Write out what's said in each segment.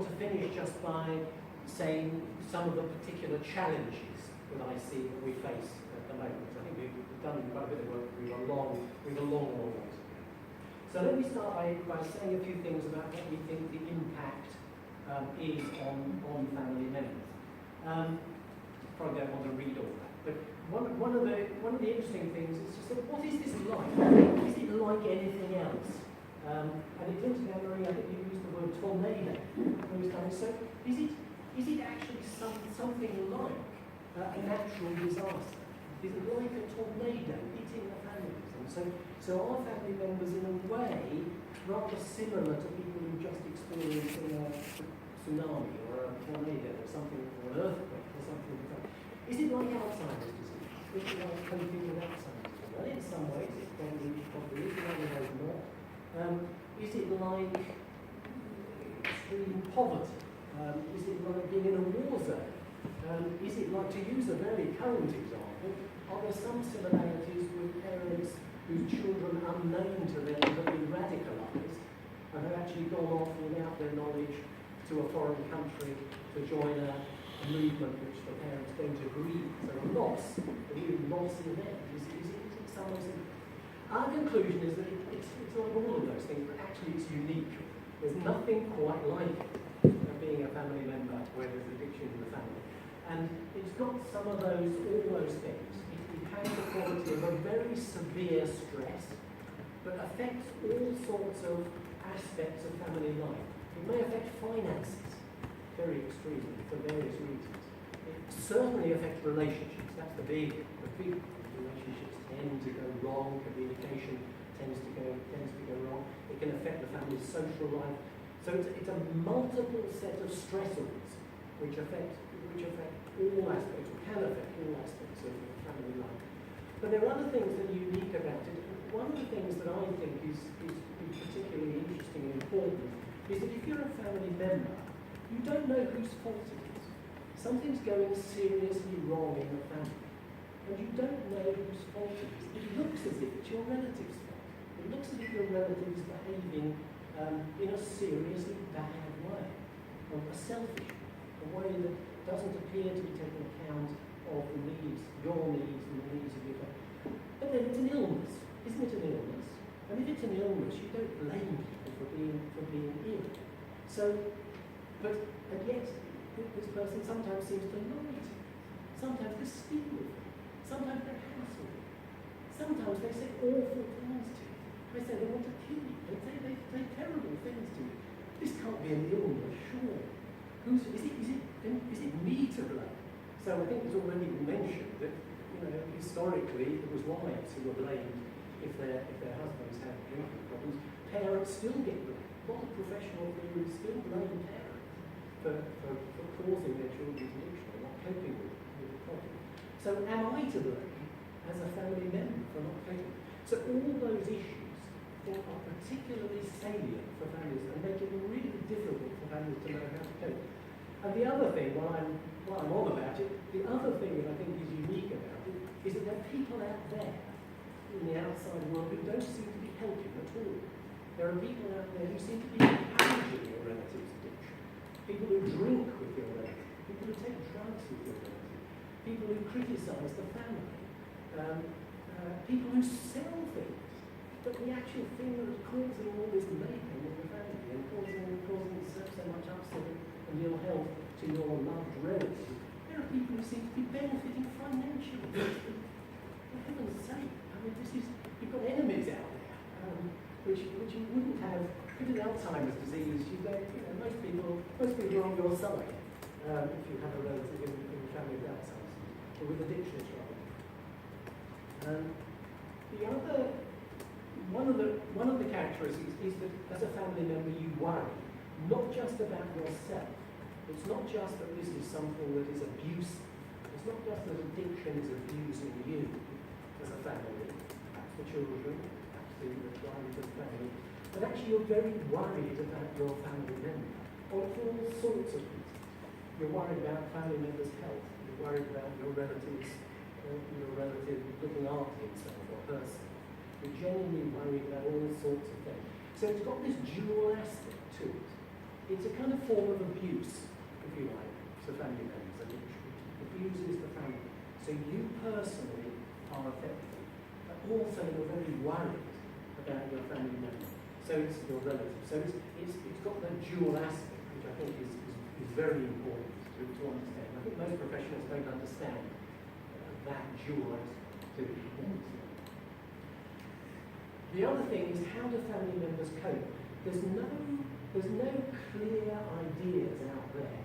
to finish just by saying some of the particular challenges that I see that we face at the moment. I think we've done quite a bit of work. We've a long way to go. So let me start by saying a few things about what we think the impact is on family members. Probably don't want to read all that, but one of the interesting things is just what is this like? Is it like anything else? And it turns out, Marie, I think you used the word tornado those times. So is it actually something like a natural disaster? Is it like a tornado hitting the families? And so are family members in a way rather similar to people who just experienced a tsunami or a tornado or something, or an earthquake or something like that? Is it like Alzheimer's disease? Is it like coping with Alzheimer's disease? Well, in some ways it probably is, in other ways not. Is it like extreme poverty? Is it like being in a war zone? Is it like, to use a very current example, are there some similarities with parents whose children, unknown to them, have been radicalised and have actually gone off without their knowledge to a foreign country to join a movement which the parents don't agree with? So a loss, a real loss in them. Is it something? Our conclusion is that it's like all of those things, but actually it's unique. There's nothing quite like it being a family member where there's addiction in the family. And it's got some of all those things. It has the quality of a very severe stress, but affects all sorts of aspects of family life. It may affect finances very extremely for various reasons. It certainly affects relationships. That's the big relationships tend to go wrong, communication tends to go wrong. It can affect the family's social life. So it's a multiple set of stressors which affect all aspects, or can affect all aspects of family life. But there are other things that are unique about it. One of the things that I think is particularly interesting and important is that if you're a family member, you don't know whose fault it is. Something's going seriously wrong in the family, and you don't know whose fault it is. It looks as if it's your relative's fault. It looks as if your relative is behaving in a seriously bad way, or a selfish way, a way that doesn't appear to be taking account of the needs, your needs and the needs of your family. But then it's an illness, isn't it an illness? And if it's an illness, you don't blame people for being ill. And yet, this person sometimes seems to lie to you. Sometimes they steal with you. Sometimes they hassle you. Sometimes they say awful things to you. They say they want to kill you. They say terrible things to you. This can't be an illness, surely. Is it me to blame? So I think it's already been mentioned that historically it was wives who were blamed if their husbands had drinking problems. Parents still get blamed. A lot of professional theories still blame parents for causing their children's addiction or not coping with the problem. So am I to blame as a family member for not coping? So all those issues I think are particularly salient for families and make it really difficult for families to know how to cope. And the other thing, while I'm on about it, the other thing that I think is unique about it is that there are people out there in the outside world who don't seem to be helping at all. There are people out there who seem to be encouraging your relative's addiction. People who drink with your relative, people who take drugs with your relative, people who criticise the family, people who sell things. But the actual thing that is causing all this mayhem in the family and causing so much upset and ill health to your loved relative, there are people who seem to be benefiting financially. For heaven's sake, I mean, you've got enemies out there, which you wouldn't have. With Alzheimer's disease, most people are on your side if you have a relative in the family with Alzheimer's disease, or with addiction trouble. One of the characteristics is that as a family member you worry not just about yourself. It's not just that this is something that is abusive. It's not just that addiction is abusing you as a family, perhaps the children, perhaps the wife of the family, but actually you're very worried about your family member on all sorts of reasons. You're worried about family members' health. You're worried about your relative looking after himself or herself. You're genuinely worried about all sorts of things. So it's got this dual aspect to it. it's a kind of form of abuse, if you like, to family members. Addiction abuses the family. So you personally are affected, but also you're very worried about your family member. So it's your relative. So it's got that dual aspect, which I think is very important to understand. I think most professionals don't understand that dual aspect to it. The other thing is, how do family members cope? There's no clear ideas out there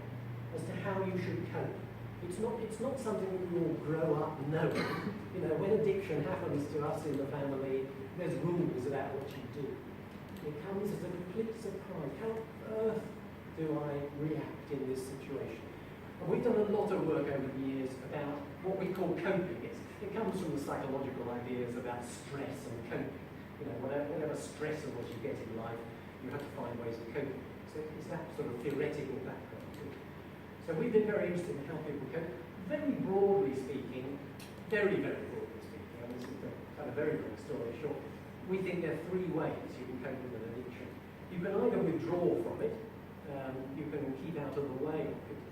as to how you should cope. It's not something that we all grow up knowing. You know, when addiction happens to us in the family, there's rules about what you do. It comes as a complete surprise. How on earth do I react in this situation? And we've done a lot of work over the years about what we call coping. It comes from the psychological ideas about stress and coping. You know, whatever stress or what you get in life, you have to find ways of coping. So it's that sort of theoretical background to it. So we've been very interested in how people cope. Very broadly speaking, very broadly speaking, and this is to cut a very long story short, we think there are three ways you can cope with an addiction. You can either withdraw from it, you can keep out of the way of it,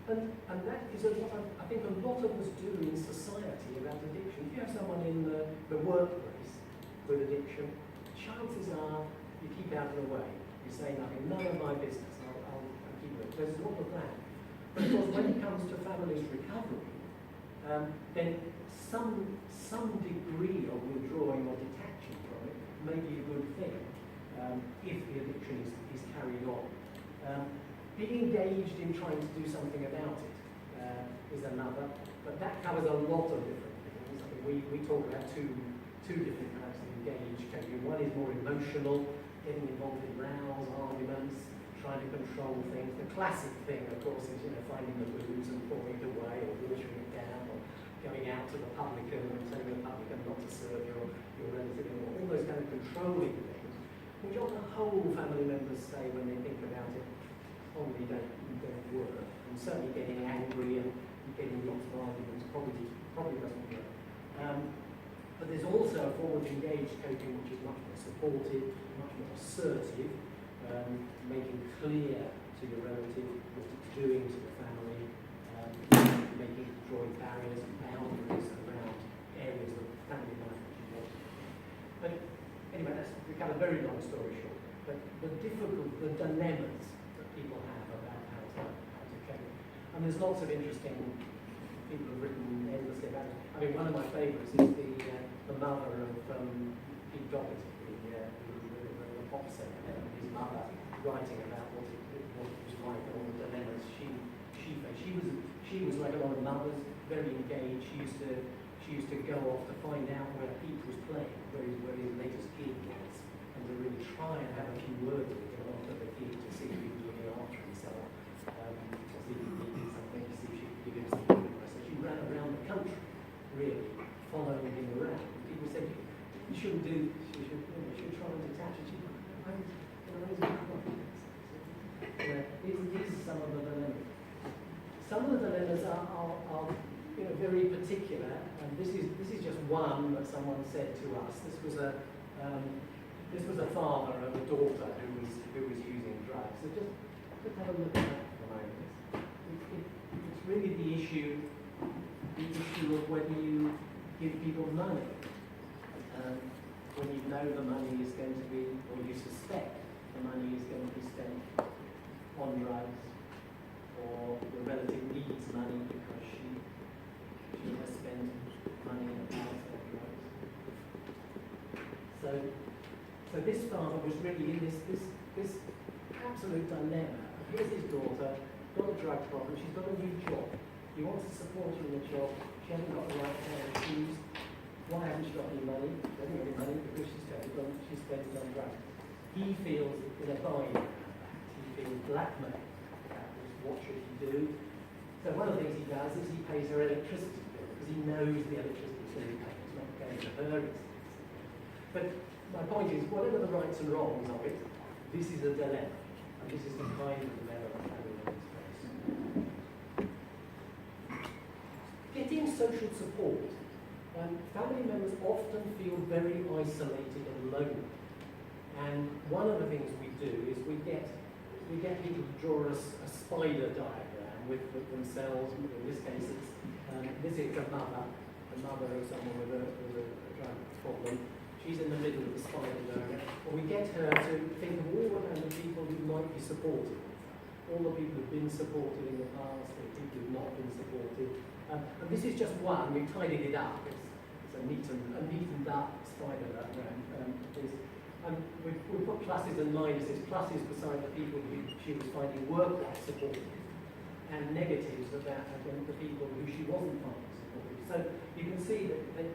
and that is what I think a lot of us do in society about addiction. If you have someone in the workplace with addiction, chances are you keep out of the way. You say nothing, none of my business, I'll keep it. There's a lot of that. But of course, when it comes to families' recovery, then some degree of withdrawing or detaching from it may be a good thing if the addiction is carried on. Being engaged in trying to do something about it is another, but that covers a lot of different things. I mean, we talk about two different types of engaged coping. One is more emotional, getting involved in rows, arguments, trying to control things. The classic thing, of course, is finding the booze and pouring it away, or watering it down, or going out to the publican and telling the publican not to serve your relative, or all those kind of controlling things, which on the whole family members say when they think about it, probably don't work. And certainly getting angry and getting lots of arguments probably doesn't work. But there's also a form of engaged coping which is much more supportive, much more assertive, making clear to your relative what it's doing to the family, drawing barriers and boundaries around areas of family life which you want. But anyway, we cut a very long story short. But the dilemmas that people have about how to cope. And there's lots of interesting people have written endlessly about it. I mean, one of my favourites is the mother of Pete Doherty, the pop singer, his mother, writing about what it was like and all the dilemmas she faced. She was like a lot of mothers, very engaged. She used to go off to find out where Pete was playing, where his latest gig was, and to really try and have a few words with him after the gig to see if he was looking after himself, to see if he needed something, to see if she could give him some advice. So she ran around the country, really, following him around. People said, you shouldn't do this, you should try and detach it. These are some of the dilemmas. Some of the dilemmas are very particular, and this is just one that someone said to us. This was a father of a daughter who was using drugs. So just have a look at that for a moment. It's really the issue of whether you give people money when you know the money is going to be, or you suspect the money is going to be spent on drugs, or the relative needs money because she has spent money on drugs. So this father was really in this absolute dilemma. Here's his daughter, got a drug problem, she's got a new job. He wants to support her in the job, she hasn't got the right pair of shoes. Why hasn't she got any money? She hasn't got any money because she's spent it on drugs. He feels in a bind about that. He feels blackmailed about this. What should he do? So one of the things he does is he pays her electricity bill because he knows the electricity bill he pays is not going to her. But my point is, whatever the rights and wrongs of it, this is a dilemma. And this is the kind of dilemma that family members face. Getting social support. Family members often feel very isolated and lonely. And one of the things we do is we get we get people to draw us a spider diagram with themselves. In this case, this is a mother of someone with a drug problem. She's in the middle of the spider diagram. Well, we get her to think of all the people who might be supported. All the people who've been supported in the past, and people who've not been supported. And this is just one. We've tidied it up. It's a neatened up spider diagram. We put pluses and minuses. Pluses beside the people who she was finding were quite supportive, and negatives about the people who she wasn't finding supportive. So you can see that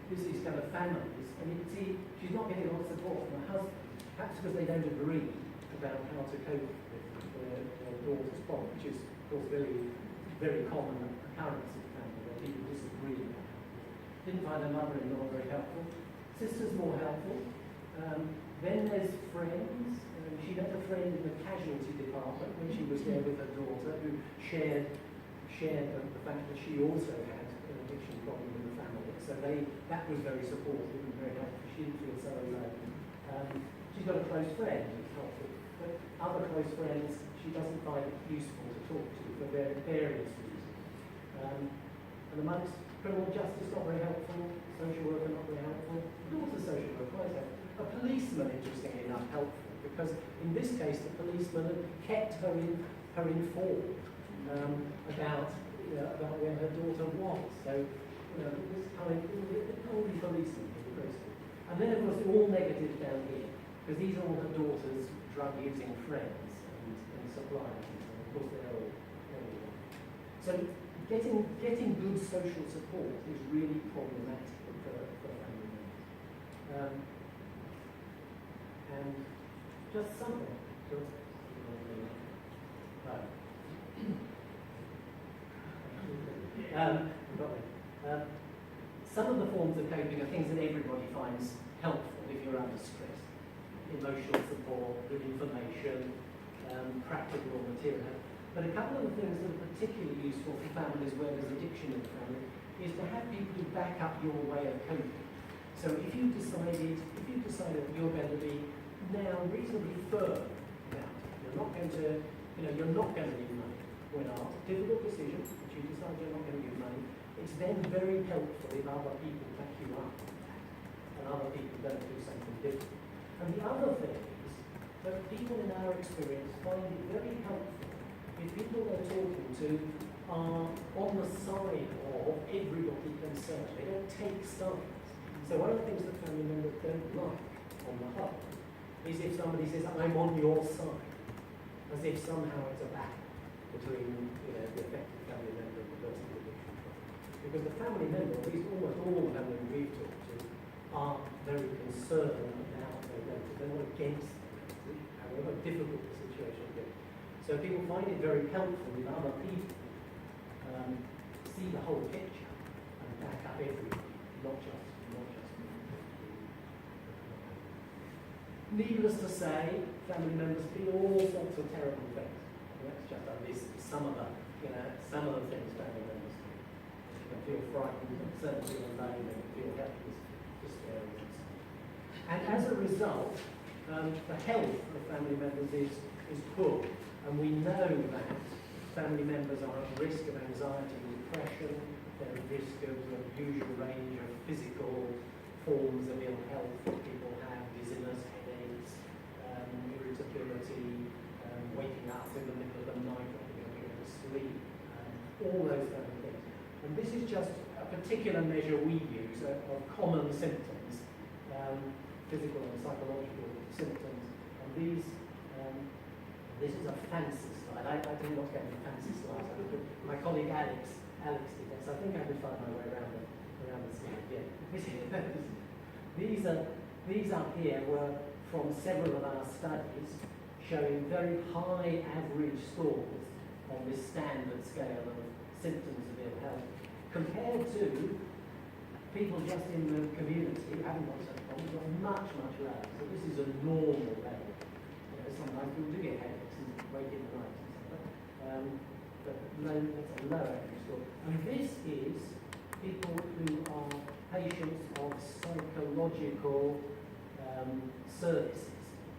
this is kind of families, and you can see she's not getting a lot of support from her husband, perhaps because they don't agree about how to cope with their daughter's problem, which is, of course, very, very common occurrence in the family, where people disagree about it. Didn't find her mother-in-law very helpful. Sister's more helpful. Then there's friends. She met a friend in the casualty department when she was there with her daughter, who shared the fact that she also had an addiction problem in the family. So that was very supportive and very helpful. She didn't feel so alone. She's got a close friend who's helpful, but other close friends she doesn't find it useful to talk to for various reasons. And amongst criminal justice, not very helpful. Social worker, not very helpful. Daughter's social worker, quite helpful. A policeman, interestingly enough, helpful, because in this case the policeman had kept her informed about where her daughter was. So, this kind of only policeman is very good. And then, of course, all negatives down here, because these are all her daughter's drug-using friends and suppliers, and of course they're all wrong. So, getting good social support is really problematic for family members. And just something. Some of the forms of coping are things that everybody finds helpful if you're under stress. Emotional support, good information, practical material. But a couple of the things that are particularly useful for families where there's addiction in the family is to have people who back up your way of coping. So if you decided that you're going to be now reasonably firm about it, you're not going to give money when asked, difficult decision, but you decide you're not going to give money, it's then very helpful if other people back you up on that, and other people don't do something different. And the other thing is that people in our experience find it very helpful if people they're talking to are on the side of everybody concerned. They don't take sides. So one of the things that family members don't like, on the whole, is if somebody says, I'm on your side, as if somehow it's a battle between the affected family member and the person with addiction problem. Because the family member, at least almost all the family we've talked to, are very concerned about their relative. They're not against them, however difficult the situation is. So people find it very helpful if other people see the whole picture and back up everybody, not just me. Needless to say, family members feel all sorts of terrible things. That's just at least some of the things family members do. They can feel frightened, and certainly feel alone, they can feel helpless, despairing. And as a result, the health of family members is poor. And we know that family members are at risk of anxiety and depression, they're at risk of the usual range of physical forms of ill health that people have, dizziness, headaches, irritability, waking up in the middle of the night when you're going to sleep, all those kind of things. And this is just a particular measure we use of common symptoms, physical and psychological symptoms. And this is a fancy slide. I did not get any fancy slides. My colleague Alex did this. I think I could find my way around the slide. Yeah. These up here were from several of our studies showing very high average scores on this standard scale of symptoms of ill health compared to people just in the community who haven't got such problems, are much, much lower. So this is a normal level. Sometimes people do get headaches and wake in the night and stuff, but it's a low average score. And this is people who are patients of psychological services.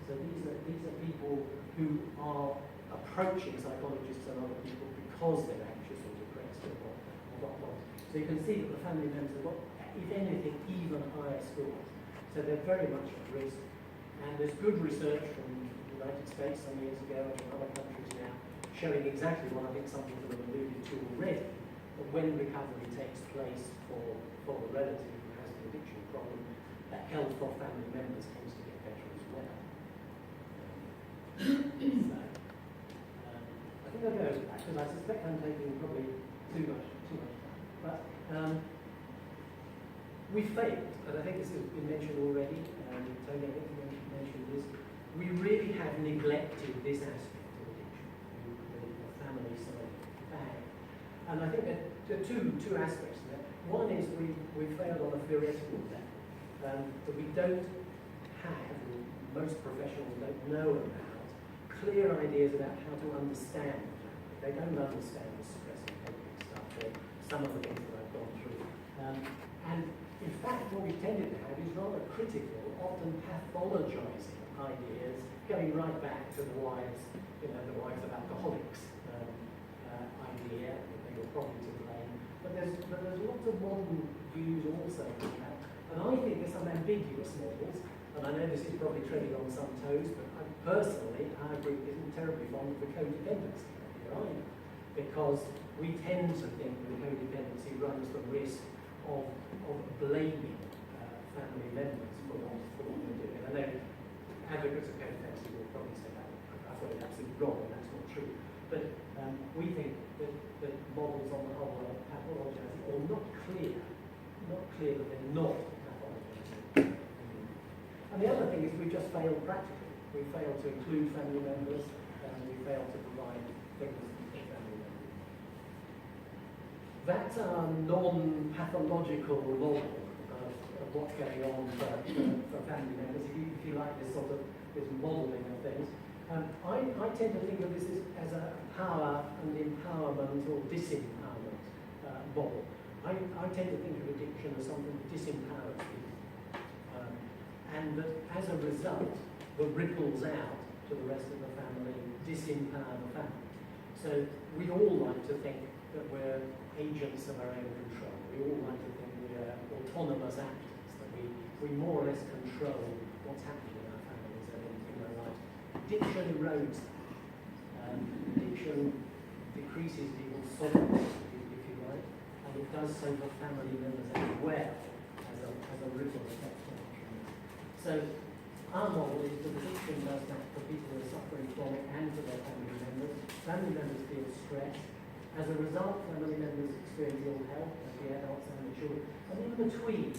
So these are people who are approaching psychologists and other people because they're anxious or depressed or whatnot. So you can see that the family members have got, if anything, even higher scores. So they're very much at risk. And there's good research from the United States some years ago and from other countries now showing exactly what I think some people have alluded to already, that when recovery takes place for the relative who has an addiction problem, that health of family members tends to get better as well. I think I'll go back because I suspect I'm taking probably too much time. But we failed, and I think this has been mentioned already, Tony, I think you mentioned this, we really have neglected this aspect of addiction, the family side bag. And I think there are two aspects to that. One is we failed on a theoretical level, that we don't have, or most professionals don't know about, clear ideas about how to understand the family. They don't understand the stress and coping stuff, or some of the things that I've gone through. And in fact, what we've tended to have is rather critical, often pathologizing ideas, going right back to the wives of alcoholics idea, that they were probably to blame. But there's lots of modern views also on that. And I think there's some ambiguous models, and I know this is probably treading on some toes, but personally, our group isn't terribly fond of the codependency idea either, because we tend to think that codependency runs the risk of blaming family members for what they're doing. And I know advocates of codependency will probably say that I've got it absolutely wrong, and that's not true. But we think that models on the whole are pathologizing, or not clear that they're not pathologizing. And the other thing is we've just failed practically. We failed to include family members, and we failed to provide things for family members. That's our non-pathological model of what's going on for family members, if you like this sort of this modelling of things. I tend to think of this as a power and empowerment or disempowerment model. I tend to think of addiction as something that disempowers people. And that as a result, the ripples out to the rest of the family disempower the family. So we all like to think that we're agents of our own control. We all like to think we're autonomous actors, that we more or less control what's happening in our families and in our lives. Addiction erodes that. Addiction decreases people's sovereignty, if you like, and it does so for family members as well as a ripple effect. So our model is that addiction does that for people who are suffering from it and for their family members. Family members feel stressed. As a result, family members experience ill health, as the adults and the children. And in between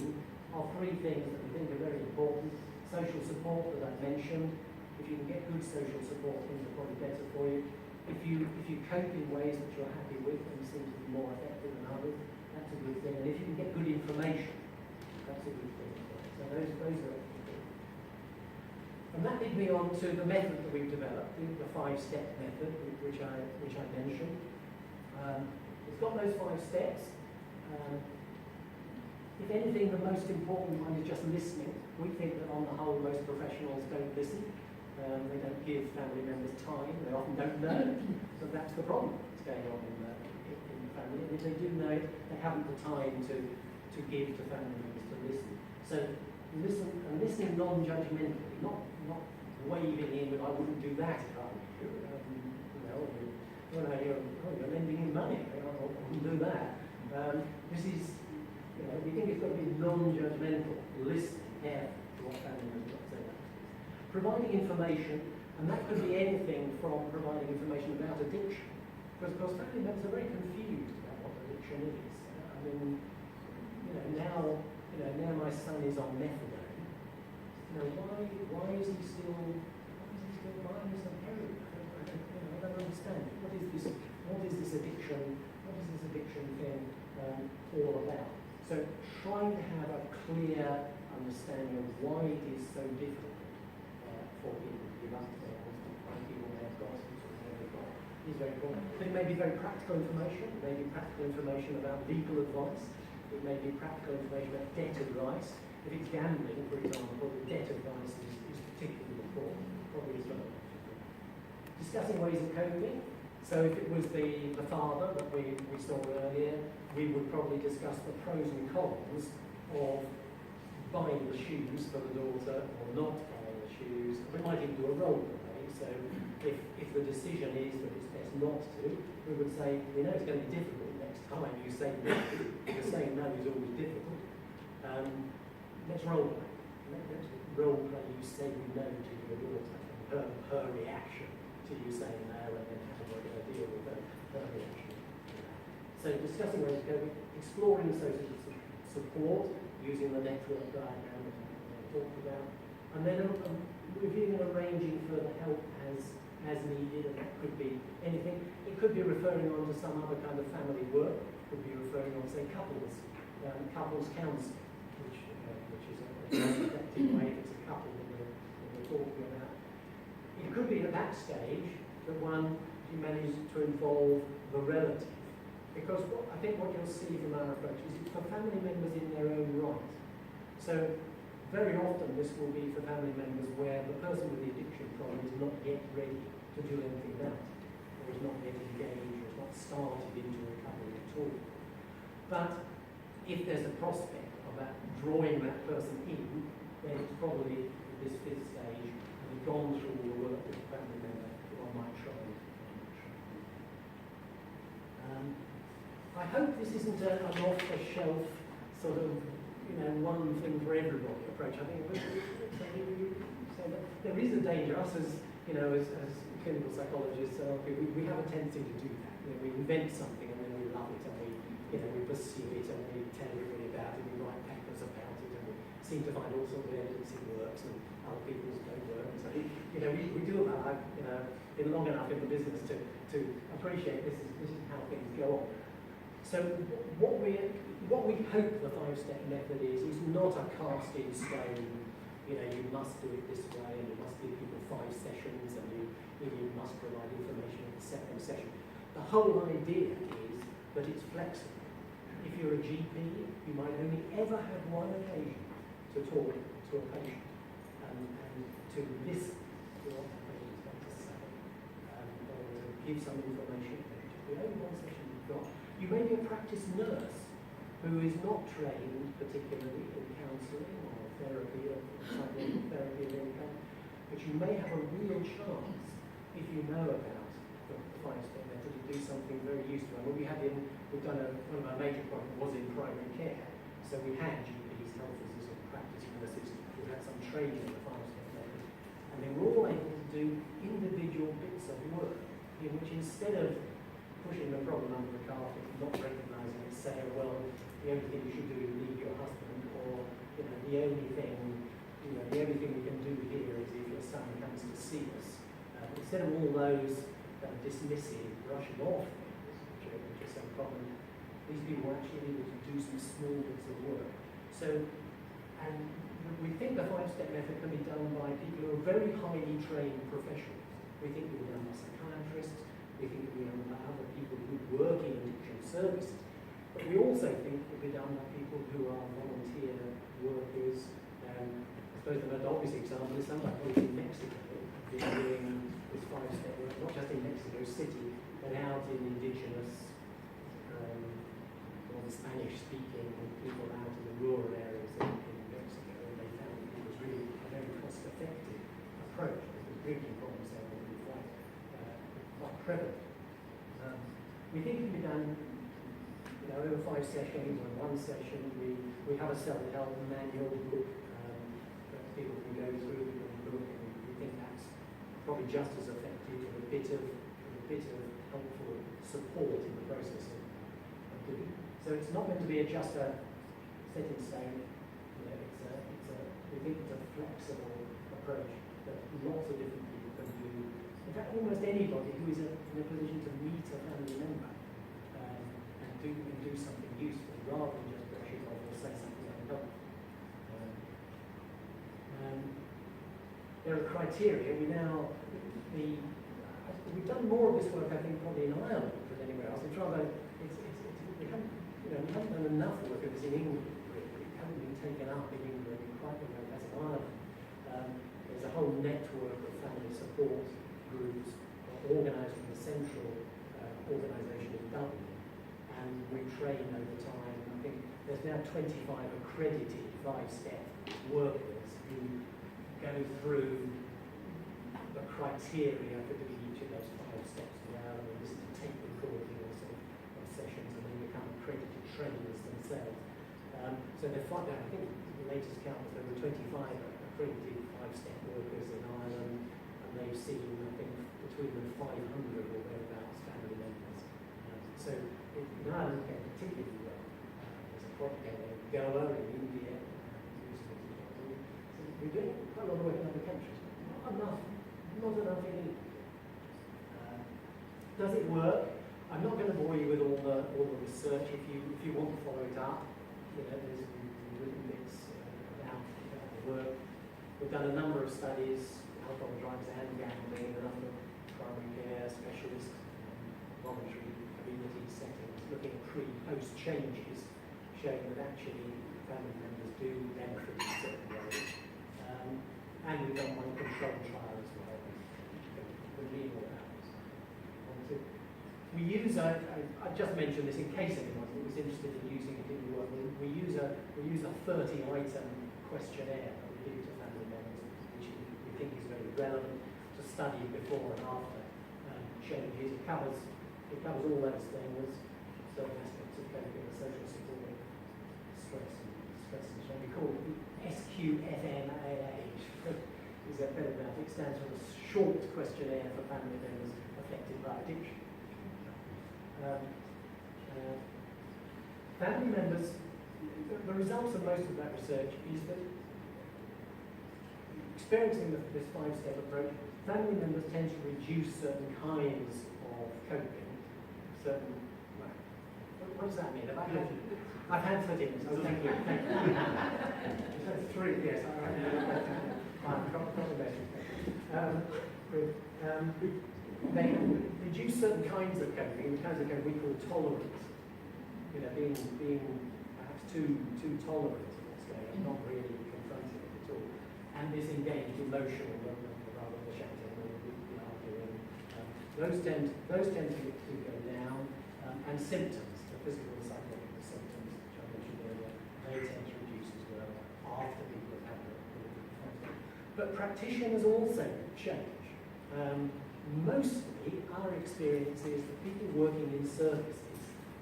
are three things that we think are very important. Social support, that I mentioned. If you can get good social support, things are probably better for you. If you cope in ways that you're happy with and seem to be more effective than others, that's a good thing. And if you can get good information, that's a good thing. So those are good. And that leads me on to the method that we've developed, the 5-step method, which I mentioned. It's got those 5 steps. If anything, the most important one is just listening. We think that on the whole, most professionals don't listen. They don't give family members time. They often don't know. So that's the problem that's going on in the family. And if they do know it, they haven't the time to give to family members to listen. So listening non-judgmentally, not waving in with, I wouldn't do that if I were you. You're lending him money. I wouldn't do that. This is, we think it's got to be non-judgmental, listening, careful to what family members have to say. Providing information, and that could be anything from providing information about addiction, because of course family members are very confused about what addiction is. Now my son is on methadone. Why is he still buying some heroin? I don't understand. What is this addiction? What is this addiction thing all about? So trying to have a clear understanding of why it is so difficult for people to give up to their husband, why people may have got is very important. But it may be very practical information. It may be practical information about legal advice. It may be practical information about debt advice. If it's gambling, for example, the debt advice is particularly important. probably as well. Discussing ways of coping. So if it was the father that we saw earlier, we would probably discuss the pros and cons of buying the shoes for the daughter or not buying the shoes. We might even do a role play. So if the decision is that it's best not to, we would say, we know it's going to be difficult next time you say no, because saying no is always difficult. Let's role play. Let's role play you saying no to your daughter and her reaction to you saying no, and then how we're going to deal with her reaction. So discussing ways of coping, exploring social support, using the network diagram that I talked about, and then reviewing and arranging further help as needed, and that could be anything. It could be referring on to some other kind of family work, it could be referring on, say, couples counselling, which is an effective way if it's a couple that we're talking about. It could be at that stage that you manage to involve the relative. Because I think what you'll see from our approach is it's for family members in their own right. So very often this will be for family members where the person with the addiction problem is not yet ready to do anything about it, or is not yet engaged, or is not started into recovery at all. But if there's a prospect of that drawing that person in, then it's probably at this fifth stage, having gone through all the work with the family member, one might try. I hope this isn't an off-the-shelf sort of, one thing for everybody approach. I think there is a danger. Us as clinical psychologists, we have a tendency to do that. We invent something and then we love it and we pursue it and we tell everybody about it. We write papers about it and we seem to find all sorts of evidence it works and other people's don't work. So we do that. I've been long enough in the business to appreciate this is how things go on. So what we hope the five-step method is not a cast in stone, you must do it this way and you must give people 5 sessions and you must provide information at the second session. The whole idea is that it's flexible. If you're a GP, you might only ever have one occasion to talk to a patient and to listen to what the patient's got to say or to give some information. The only one session you've got. You may be a practice nurse who is not trained particularly in counselling or therapy or psychological therapy of any kind, but you may have a real chance, if you know about the five-step method, to do something very useful. And we've done one of our major projects was in primary care, so we had GPs, health visitors, and practice nurses who had some training in the five-step method, and they were all able to do individual bits of work in which instead of pushing the problem under the carpet, not recognising it, saying, well, the only thing you should do is leave your husband, or the only thing we can do here is if your son comes to see us. Instead of all those dismissive, brushing off things, which are so common, these people were actually able to do some small bits of work. So, and we think the five-step method can be done by people who are very highly trained professionals. We think it can be done by psychiatrists. We think it can be done by other people who work in addiction services, but we also think it can be done by people who are volunteer workers. I suppose the most obvious example is somebody in Mexico have been doing this five-step work, not just in Mexico City, but out in indigenous or Spanish-speaking people out in the rural areas in Mexico, and they found that it was really a very cost-effective approach because the drinking problems there were really quite prevalent. We think it can be done over 5 sessions or 1 session. We have a self-help manual book that people can go through and look, and we think that's probably just as effective with a bit of helpful support in the process of doing. So it's not meant to be just a set in stone. We think it's a flexible approach that lots of different people can do. In fact, almost anybody who is in a position to meet a family member and do something useful rather than just brush it off or say something unhelpful. There are criteria. We've done more of this work, I think, probably in Ireland than anywhere else. We haven't done enough work of this in England. Really. We haven't been taken up in England quite the way as in Ireland. there's a whole network of family support groups organised in the central organisation in Dublin, and we train over time. I think there's now 25 accredited 5-step workers who go through the criteria for doing each of those 5 steps now, and listen to tape recordings of sessions, and then become accredited trainers themselves. So they're I think the latest count was there were 25 accredited 5-step workers in Ireland, and they've seen, I think, between them 500 or thereabouts family members. So in Ireland, it particularly well. There's a project in Goa in India. We're doing quite a lot of work in other countries. Not enough in England. Does it work? I'm not going to bore you with all the research. If you want to follow it up, there's written bits about the work. We've done a number of studies, alcohol, drugs, and gambling, a number of primary care specialists, voluntary community settings, looking at pre-post changes, showing that actually family members do benefit in certain ways. And we've done one controlled trial as well, the renal outcomes. We use I just mentioned this in case anyone was interested in using it in the work. We use a 30-item questionnaire that we give to family members, which we think is very relevant to study before and after changes. It covers all those things, certain aspects of coping, social support, stress and shame. We call it the SQFMAA. Is that better about it? It stands for the short questionnaire for family members affected by addiction. Family members, the results of most of that research is that experiencing this 5-step approach, family members tend to reduce certain kinds of coping. What does that mean? I've had 30 minutes. Oh, thank you. Three, yes. They reduce certain kinds of coping, the kinds of coping we call tolerance. Being perhaps too tolerant of what's going on, not really confronting it at all. And this engaged emotional rather than shouting or arguing. Those tend to go down. And symptoms, the physical and psychological symptoms, which I mentioned earlier, they tend to reduce as well after people have had the. But practitioners also change. Mostly, our experience is that people working in services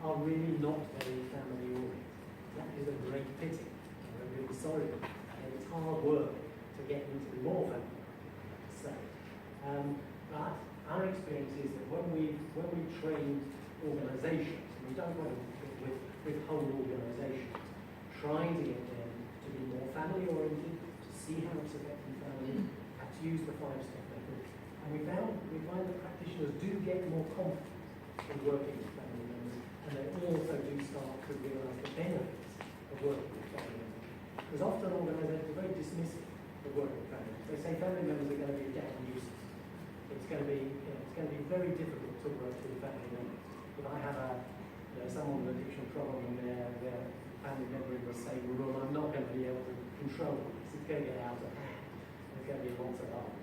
are really not very family oriented. That is a great pity. I'm really sorry about that. And it's hard work to get them to be more family oriented, I have to say. But our experience is that when we train organisations, and we've done well with whole organisations, trying to get them to be more family oriented, to see how it's affecting families, and to use the 5-step method. And we find that practitioners do get more confident in working with family members, and they also do start to realise the benefits of working with family members. Because often organisations are very dismissive of working with family members. They say family members are going to be a damn nuisance. It's going to be very difficult to work with family members. If I have someone with an addiction problem and their family member in the same room, I'm not going to be able to control this. It's going to get out of hand. There's going to be lots of harm.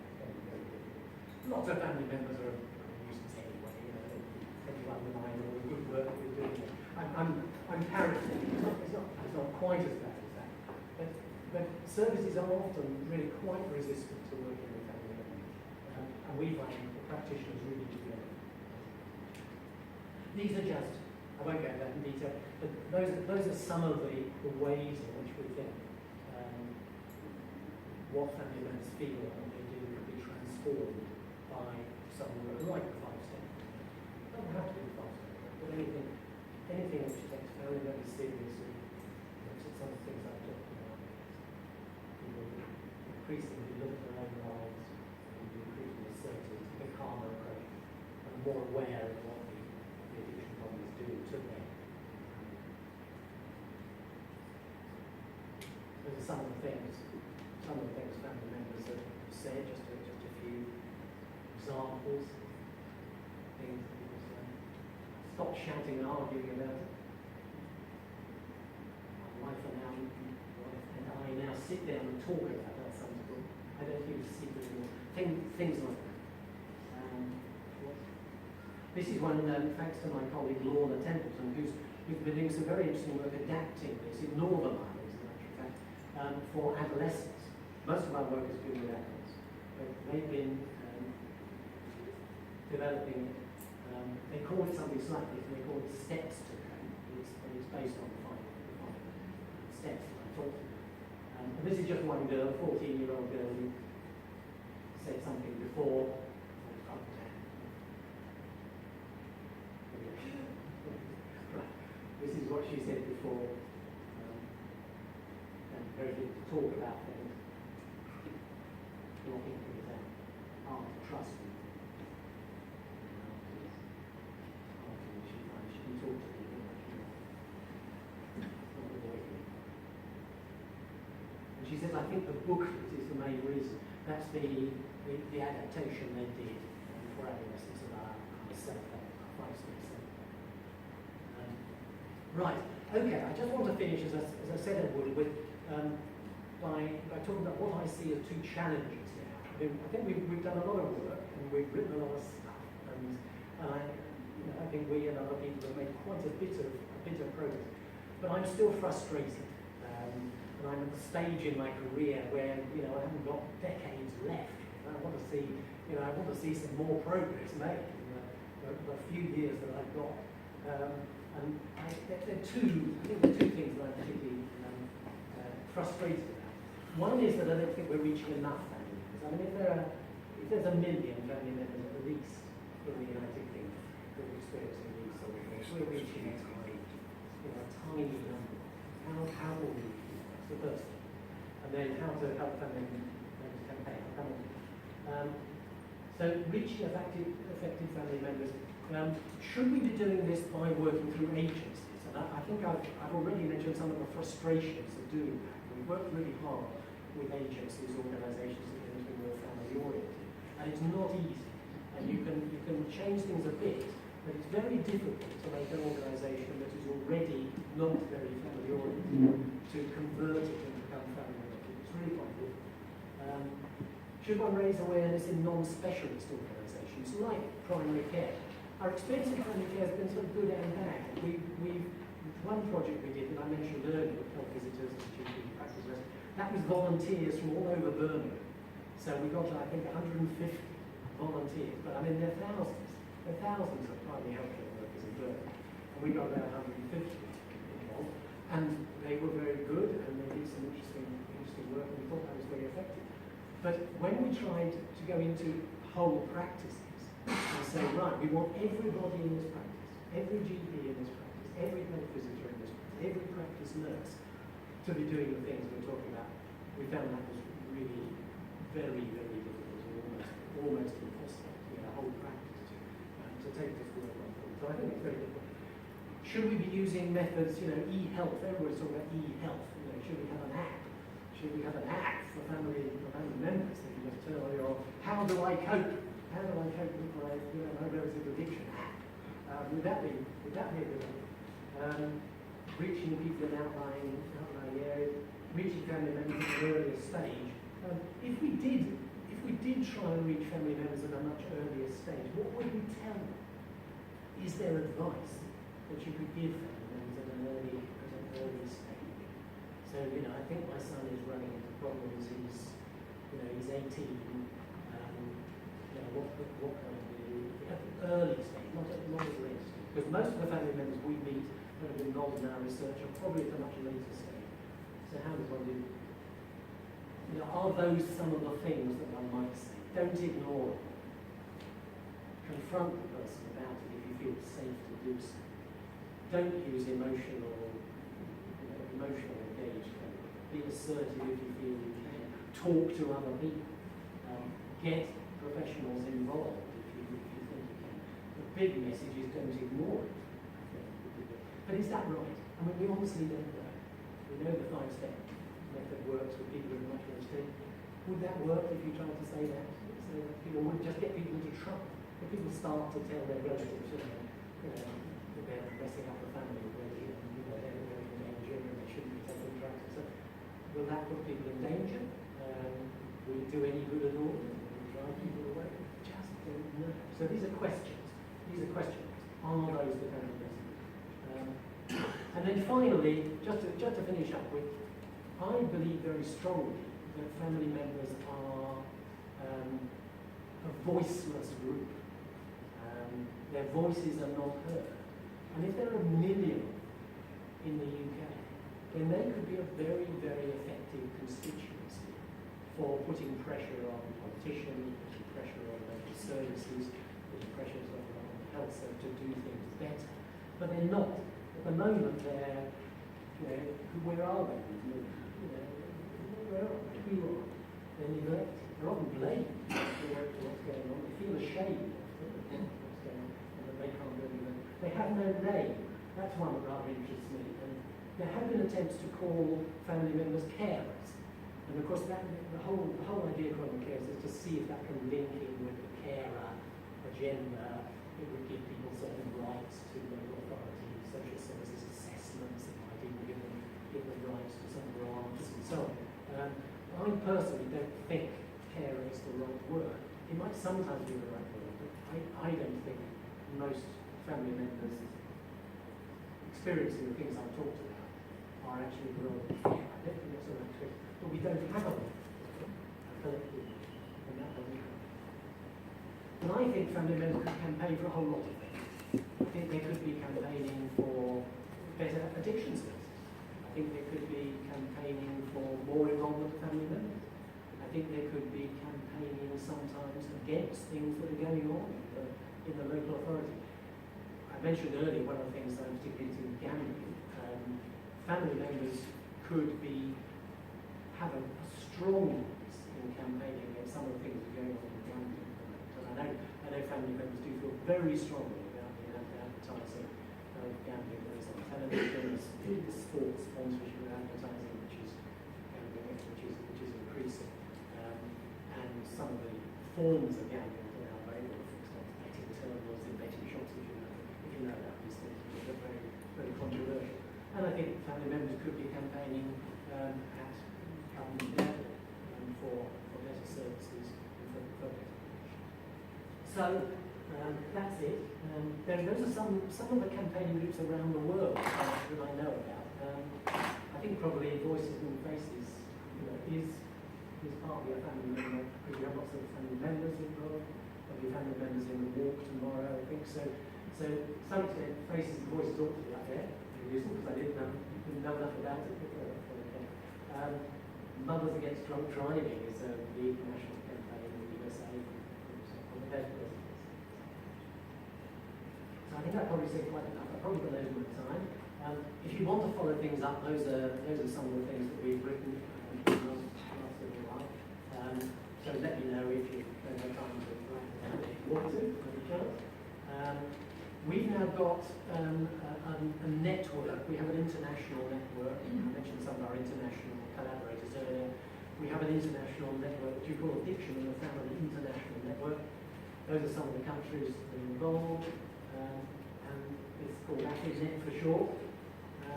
Lots of family members are a nuisance anyway. They tend to undermine all the good work we're doing. I'm paraphrasing. It's not quite as bad as that. But services are often really quite resistant to working with family members, and we find the practitioners really do benefit. These are just, I won't go into that in detail, but those are some of the ways in which we think what family members feel and what they do can be transformed by someone like the 5-step. It doesn't have to be the 5-step, but anything which takes family members seriously, looks at some of the things I've talked about. People increasingly look at their own lives and be increasingly assertive, take a calmer approach, and more aware of what the addiction problems do to them. Those are some of the things family members have said, just a few examples, things that people say. Stop shouting and arguing about it. My wife and I now sit down and talk about that sometimes. I don't use things like that. This is one, thanks to my colleague Lorna Templeton, who's been doing some very interesting work adapting this in Northern Ireland, as a matter of fact, for adolescents. Most of our work has been with adults, but they've been developing, they call it something slightly different, they call it steps to code, but it's based on the five steps that I talked about. And this is just one girl, 14-year-old girl, who said something before. This is what she said before, and very little to talk about things. Not thinking that hard to trust me. Afterwards she finds she can talk to me much more. Not avoid me. And she says, I think the booklet is the main reason. That's the adaptation they did for adolescents of our self-help, our 5-step self-help. Right, okay, I just want to finish, as I said I would, with, by talking about what I see as two challenges now. I think we've done a lot of work, and we've written a lot of stuff, and I think we and other people have made quite a bit of progress. But I'm still frustrated, and I'm at the stage in my career where, I haven't got decades left. I want to see some more progress made in the few years that I've got. And there are two things that I'm particularly frustrated about. One is that I don't think we're reaching enough family members. I mean, if there's 1 million family members at least in the United Kingdom who are experiencing these sort of things, we're reaching a tiny number. How will we do that? That's the first thing. And then how to help family members campaign. So reaching affected family members. Should we be doing this by working through agencies? And I think I've already mentioned some of the frustrations of doing that. We've worked really hard with agencies, organisations that are going to be more family-oriented. And it's not easy. And you can change things a bit, but it's very difficult to make an organisation that is already not very family-oriented to convert it and become family-oriented. It's really quite difficult. Should one raise awareness in non-specialist organisations like primary care? Our experience in family care has been sort of good and bad. One project we did that I mentioned earlier with health visitors and GP practitioners, that was volunteers from all over Birmingham. So we got, I think, 150 volunteers, but I mean, there are thousands. There are thousands of primary healthcare workers in Birmingham, and we got about 150 involved, and they were very good, and they did some interesting work, and we thought that was very effective. But when we tried to go into whole practices, and say, right, we want everybody in this practice, every GP in this practice, every health visitor in this practice, every practice nurse to be doing the things we're talking about. We found that was really very, very difficult and almost impossible to get a whole practice to take this work on board. So I think it's very difficult. Should we be using methods, e-health? Everyone's talking about e-health. Should we have an app? Should we have an app for family members that you just turn on your, how do I cope? How do I cope with my relative addiction app? Would that be a good one? Reaching people in outlying areas, reaching family members at an earlier stage. If we did try and reach family members at a much earlier stage, what would we tell them? Is there advice that you could give family members at an early stage? So I think my son is running into problems. He's 18. What can I do at the early stage, not at the late stage? Because most of the family members we meet that have been involved in our research are probably at a much later stage. So how does one do? Are those some of the things that one might say? Don't ignore it. Confront the person about it if you feel safe to do so. Don't use emotional engagement. Be assertive if you feel you can. Talk to other people. Get professionals involved if you think you can. The big message is don't ignore it. But is that right? I mean, we honestly don't know. We know the 5-step method works with people in a much lower state. Would that work if you tried to say that? So that people would just get people into trouble. If people start to tell their relatives, that they're messing up the family already, and they're in danger and they shouldn't be taking drugs. So will that put people in danger? Will it do any good at all? No. So these are questions. These are questions. Are those the family members? And then finally, just to finish up with, I believe very strongly that family members are a voiceless group. Their voices are not heard. And if there are 1 million in the UK, then they could be a very, very effective constituency for putting pressure on politicians, putting pressure on local services, putting pressure on the health sector to do things better. But they're not. At the moment, they're, where are they? Where are they? Who are they? They're neglected. They're often blamed for what's going on. They feel ashamed of what's going on, and that they can't do anything. They have no name. That's one that rather interests me. And there have been attempts to call family members carers. And of course, the whole idea of calling them carers is to see if that can link in with the carer agenda. It would give people certain rights to local authorities, social services assessments. It might even give them rights to some grants and so on. I personally don't think carer is the right word. It might sometimes be the right word, but I don't think most family members experiencing the things I've talked about are actually the role of care. I don't think that's the right twist. But we don't have a collective, and that doesn't happen. And I think family members could campaign for a whole lot of things. I think they could be campaigning for better addiction services. I think they could be campaigning for more involvement of family members. I think they could be campaigning sometimes against things that are going on in the local authority. I mentioned earlier one of the things that I'm particularly into gambling. Family members could have a strong voice in campaigning against some of the things that are going on in gambling. And I know family members do feel very strongly about the advertising of gambling. There's on television, there's sports sponsorship of advertising, which is increasing. And some of the forms of gambling that are available, for example, betting terminals in betting shops, if you know that, these things are very, very controversial. And I think family members could be campaigning at government level for better services and for better. So that's it. Those are some of the campaigning groups around the world that I know about. I think probably Voices and Faces is partly a family member, because we have lots of family members involved. There'll be family members in the walk tomorrow, I think. So to some extent, Faces and Voices ought to be up there. Because I didn't know enough about it before. Mothers Against Drunk Driving is a big national campaign in the USA on the death list. So I think I probably said quite enough. I probably got over my time. If you want to follow things up, those are some of the things that we've written in the last little while. So let me know if you don't have time to write it down. If you want to, any chance. We've now got a network. We have an international network. I mentioned some of our international collaborators earlier. We have an international network, which we call Addiction in the Family International Network. Those are some of the countries that are involved. And it's called AFIDNet for short.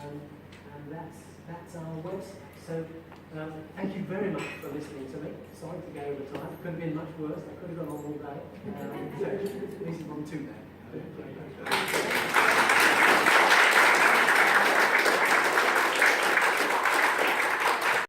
And that's our website. So thank you very much for listening to me. Sorry to go over time. It could have been much worse. I could have gone on all day. So this is not too bad.